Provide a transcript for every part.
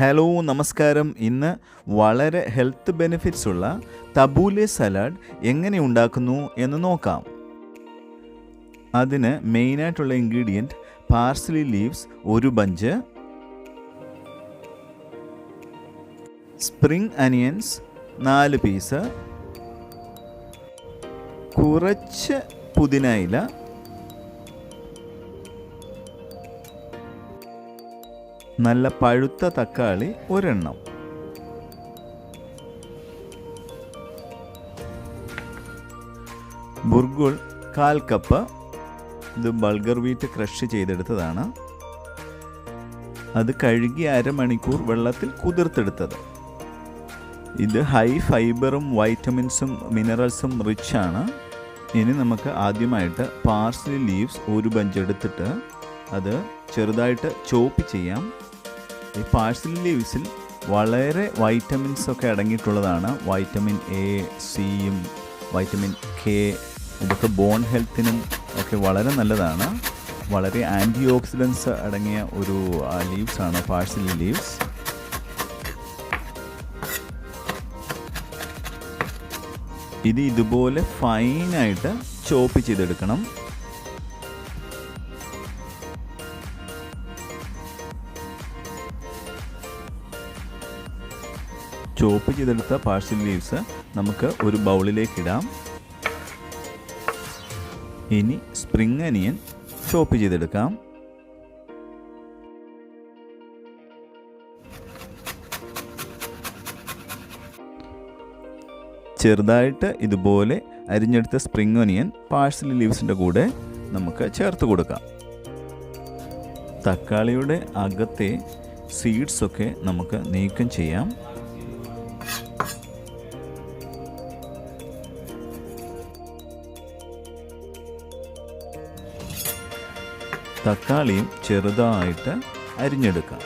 Hello നമസ്കാരം. ഇന്ന് വളരെ ഹെൽത്ത് ബെനിഫിറ്റ്സ് ഉള്ള തബൂലെ സലാഡ് എങ്ങനെ ഉണ്ടാക്കുന്നു എന്ന് നോക്കാം. അതിന് മെയിനായിട്ടുള്ള ingredient parsley leaves 1 bunch, spring onions 4 piece, കുറച്ച് പുതിന ഇല, നല്ല പഴുത്ത തക്കാളി 1 എണ്ണം, ബുർഗുൾ 1/4 കപ്പ്. ഇത് ബൾഗർ വീറ്റ് ക്രഷ് ചെയ്തെടുത്തതാണ്. അത് കഴുകി അരമണിക്കൂർ വെള്ളത്തിൽ കുതിർത്തെടുത്തത്. ഇത് ഹൈ ഫൈബറും വൈറ്റമിൻസും മിനറൽസും റിച്ച് ആണ്. ഇനി നമുക്ക് ആദ്യമായിട്ട് പാർസ്ലി ലീവ്സ് 1 ബഞ്ച് എടുത്തിട്ട് അത് ചെറുതായിട്ട് ചോപ്പ് ചെയ്യാം. ഈ പാർസ്ലി ലീവ്സിൽ വളരെ വൈറ്റമിൻസ് ഒക്കെ അടങ്ങിയിട്ടുള്ളതാണ്. വൈറ്റമിൻ എ, സിയും വൈറ്റമിൻ കെ, ഇതൊക്കെ ബോൺ ഹെൽത്തിനും ഒക്കെ വളരെ നല്ലതാണ്. വളരെ ആൻറ്റി ഓക്സിഡൻസ് അടങ്ങിയ ഒരു ലീവ്സാണ് പാർസ്ലി ലീവ്സ്. ഇത് ഇതുപോലെ ഫൈനായിട്ട് ചോപ്പ് ചെയ്തെടുക്കണം. ചോപ്പ് ചെയ്തെടുത്ത പാർസ്ലി ലീവ്സ് നമുക്ക് ഒരു ബൗളിലേക്ക് ഇടാം. ഇനി സ്പ്രിംഗ് അനിയൻ ചോപ്പ് ചെയ്തെടുക്കാം. ചെറുതായിട്ട് ഇതുപോലെ അരിഞ്ഞെടുത്ത സ്പ്രിംഗ് ഒനിയൻ പാർസ്ലി ലീവ്സിൻ്റെ കൂടെ നമുക്ക് ചേർത്ത് കൊടുക്കാം. തക്കാളിയുടെ അകത്തെ സീഡ്സൊക്കെ നമുക്ക് നീക്കം ചെയ്യാം. തക്കാളിയും ചെറുതായിട്ട് അരിഞ്ഞെടുക്കാം.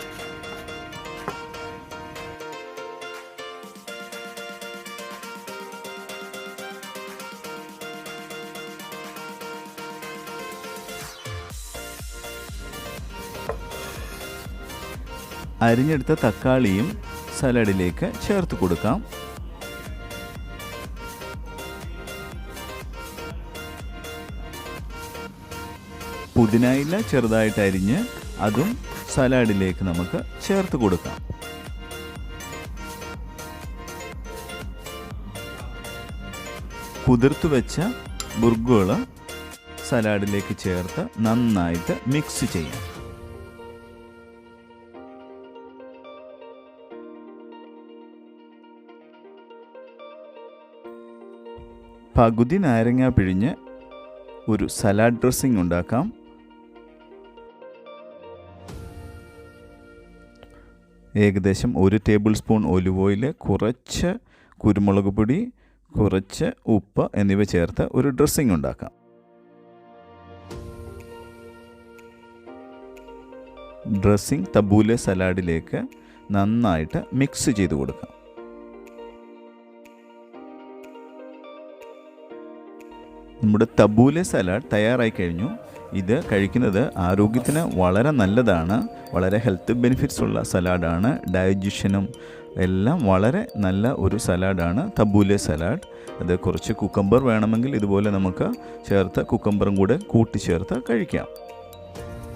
അരിഞ്ഞെടുത്ത തക്കാളിയും സലാഡിലേക്ക് ചേർത്ത് കൊടുക്കാം. പുതിനയില ചെറുതായിട്ട് അരിഞ്ഞ് അതും സലാഡിലേക്ക് നമുക്ക് ചേർത്ത് കൊടുക്കാം. കുതിർത്തു വെച്ച ബുർഗുകൾ സലാഡിലേക്ക് ചേർത്ത് നന്നായിട്ട് മിക്സ് ചെയ്യാം. പകുതി നാരങ്ങ പിഴിഞ്ഞ് ഒരു സലാഡ് ഡ്രസ്സിംഗ് ഉണ്ടാക്കാം. ഏകദേശം 1 ടേബിൾ സ്പൂൺ ഒലിവ് ഓയിൽ, കുറച്ച് കുരുമുളക് പൊടി, കുറച്ച് ഉപ്പ് എന്നിവ ചേർത്ത് ഒരു ഡ്രസ്സിംഗ് ഉണ്ടാക്കാം. ഡ്രസ്സിംഗ് തബൂലെ സലാഡിലേക്ക് നന്നായിട്ട് മിക്സ് ചെയ്ത് കൊടുക്കാം. നമ്മുടെ തബൂലെ സലാഡ് തയ്യാറായി കഴിഞ്ഞു. ഇത് കഴിക്കുന്നത് ആരോഗ്യത്തിന് വളരെ നല്ലതാണ്. വളരെ ഹെൽത്ത് ബെനിഫിറ്റ്സ് ഉള്ള സലാഡാണ്. ഡൈജഷനും എല്ലാം വളരെ നല്ല ഒരു സലാഡാണ് തബൂലെ സലാഡ്. അത് കുറച്ച് കുക്കമ്പർ വേണമെങ്കിൽ ഇതുപോലെ നമുക്ക് ചേർത്ത് കുക്കമ്പറും കൂടെ കൂട്ടിച്ചേർത്ത് കഴിക്കാം.